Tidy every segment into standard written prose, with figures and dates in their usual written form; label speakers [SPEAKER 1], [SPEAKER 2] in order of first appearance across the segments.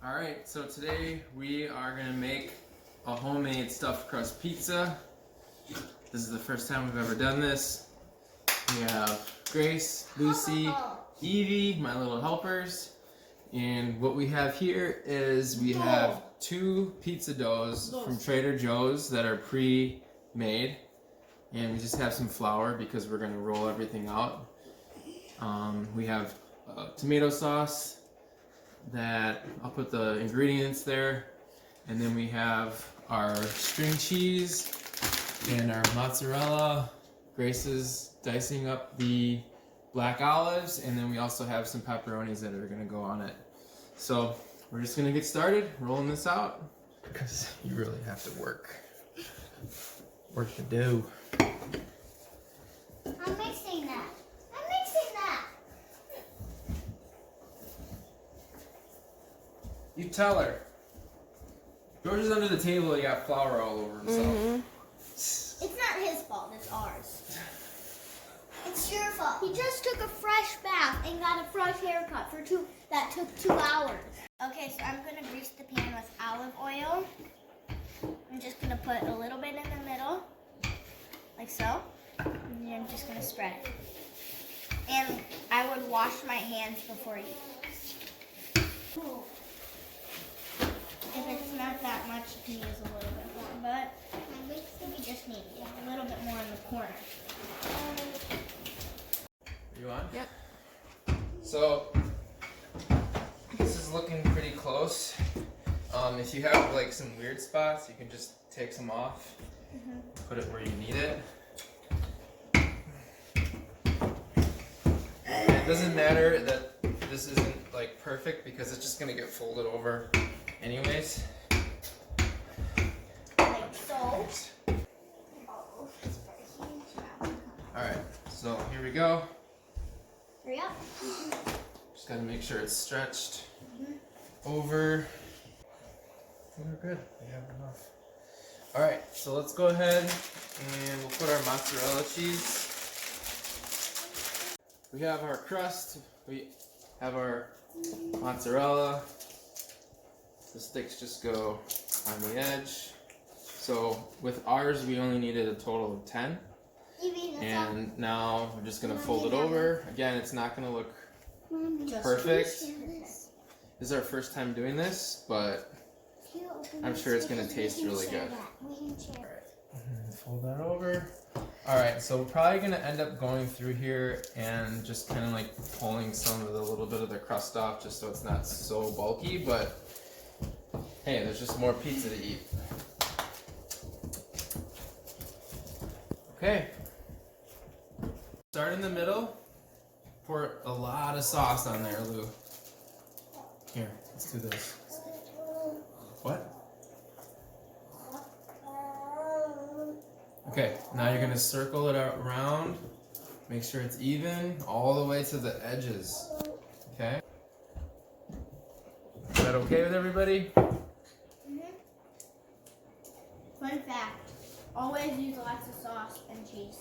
[SPEAKER 1] Alright, so today we are going to make a homemade stuffed crust pizza. This is the first time we've ever done this. We have Grace, Lucy, Evie, my little helpers. And what we have here is we have 2 pizza doughs from Trader Joe's that are pre-made. And we just have some flour because we're going to roll everything out. We have tomato sauce that I'll put the ingredients there, and then we have our string cheese and our mozzarella. Grace is dicing up the black olives, and then we also have some pepperonis that are going to go on it. So we're just going to get started rolling this out because you really have to work the dough.
[SPEAKER 2] I'm mixing that.
[SPEAKER 1] You tell her. George is under the table, he got flour all over himself.
[SPEAKER 2] It's not his fault, it's ours. It's your fault. He just took a fresh bath and got a fresh haircut that took 2 hours. Okay, so I'm gonna grease the pan with olive oil. I'm just gonna put a little bit in the middle, like so. And then I'm just gonna spread it. And I would wash my hands before you. If it's not that much, you can use a little bit more, but we just need a little bit more in the corner.
[SPEAKER 1] You on?
[SPEAKER 3] Yep.
[SPEAKER 1] So, this is looking pretty close. If you have like some weird spots, you can just take some off, put it where you need it. It doesn't matter that this isn't like perfect because it's just gonna get folded over anyways.
[SPEAKER 2] Like so.
[SPEAKER 1] Alright, so here we go.
[SPEAKER 2] Hurry up.
[SPEAKER 1] Just gotta make sure it's stretched over. I think we're good. We have enough. Alright, so let's go ahead and we'll put our mozzarella cheese. We have our crust. We have our mozzarella. The sticks just go on the edge. So with ours, we only needed a total of 10. And now we're just gonna fold it over. Again, it's not gonna look perfect. This is our first time doing this, but I'm sure it's gonna taste really good. Alright, fold that over. Alright, so we're probably gonna end up going through here and just kind of like pulling some of the little bit of the crust off just so it's not so bulky, but hey, there's just more pizza to eat. Okay. Start in the middle. Pour a lot of sauce on there, Lou. Here, let's do this. What? Okay, now you're gonna circle it around. Make sure it's even all the way to the edges. Okay? Is that okay with everybody?
[SPEAKER 2] Fun fact, always use lots of sauce and cheese.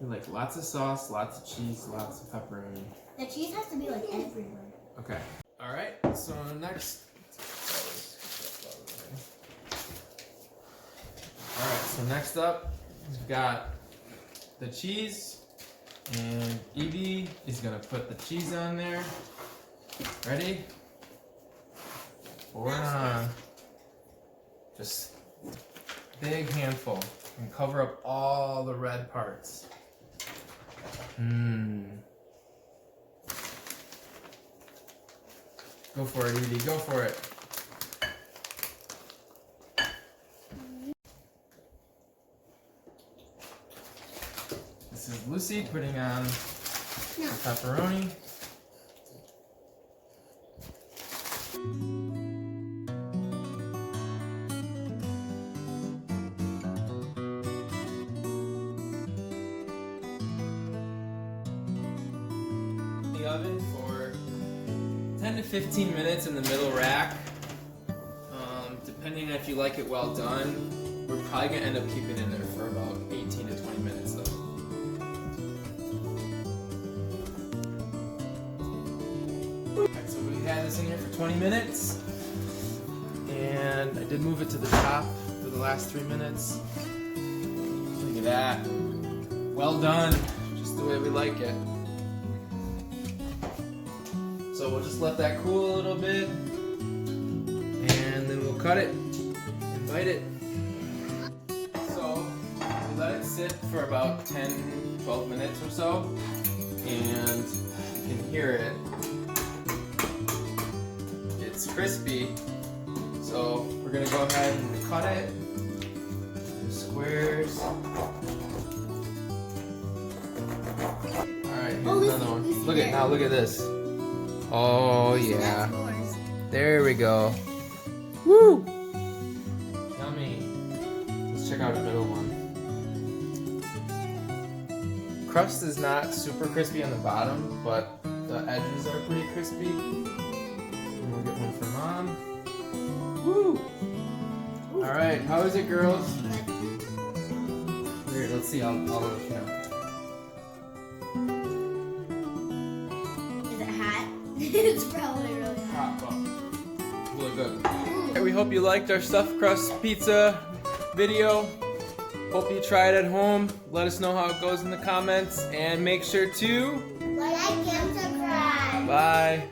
[SPEAKER 1] You like lots of sauce, lots of cheese, lots of pepperoni.
[SPEAKER 2] The cheese has to be like everywhere.
[SPEAKER 1] Okay. Alright, so next. Alright, so next up, we've got the cheese. And Evie is going to put the cheese on there. Ready? Pour it on. Just big handful and cover up all the red parts. Go for it, Evie. Go for it. This is Lucy putting on the pepperoni. Oven for 10 to 15 minutes in the middle rack. Depending if you like it well done, we're probably gonna end up keeping it in there for about 18 to 20 minutes though. Alright, so we had this resting it for 20 minutes. And I did move it to the top for the last 3 minutes. Look at that. Well done. Just the way we like it. So we'll just let that cool a little bit. And then we'll cut it and bite it. So we let it sit for about 10-12 minutes or so. And you can hear it. It's crispy. So we're gonna go ahead and cut it into squares. Alright, here's another one. Look at now, look at this. Oh yeah. There we go. Woo! Yummy. Let's check out the middle one. Crust is not super crispy on the bottom, but the edges are pretty crispy. And we'll get one for Mom. Woo! Alright, how is it, girls? Here, let's see, I'll let you know.
[SPEAKER 2] Is it hot? It's probably really hot.
[SPEAKER 1] Hot, but look good. Okay, we hope you liked our stuffed crust pizza video. Hope you try it at home. Let us know how it goes in the comments, and make sure to
[SPEAKER 2] Like and subscribe.
[SPEAKER 1] bye.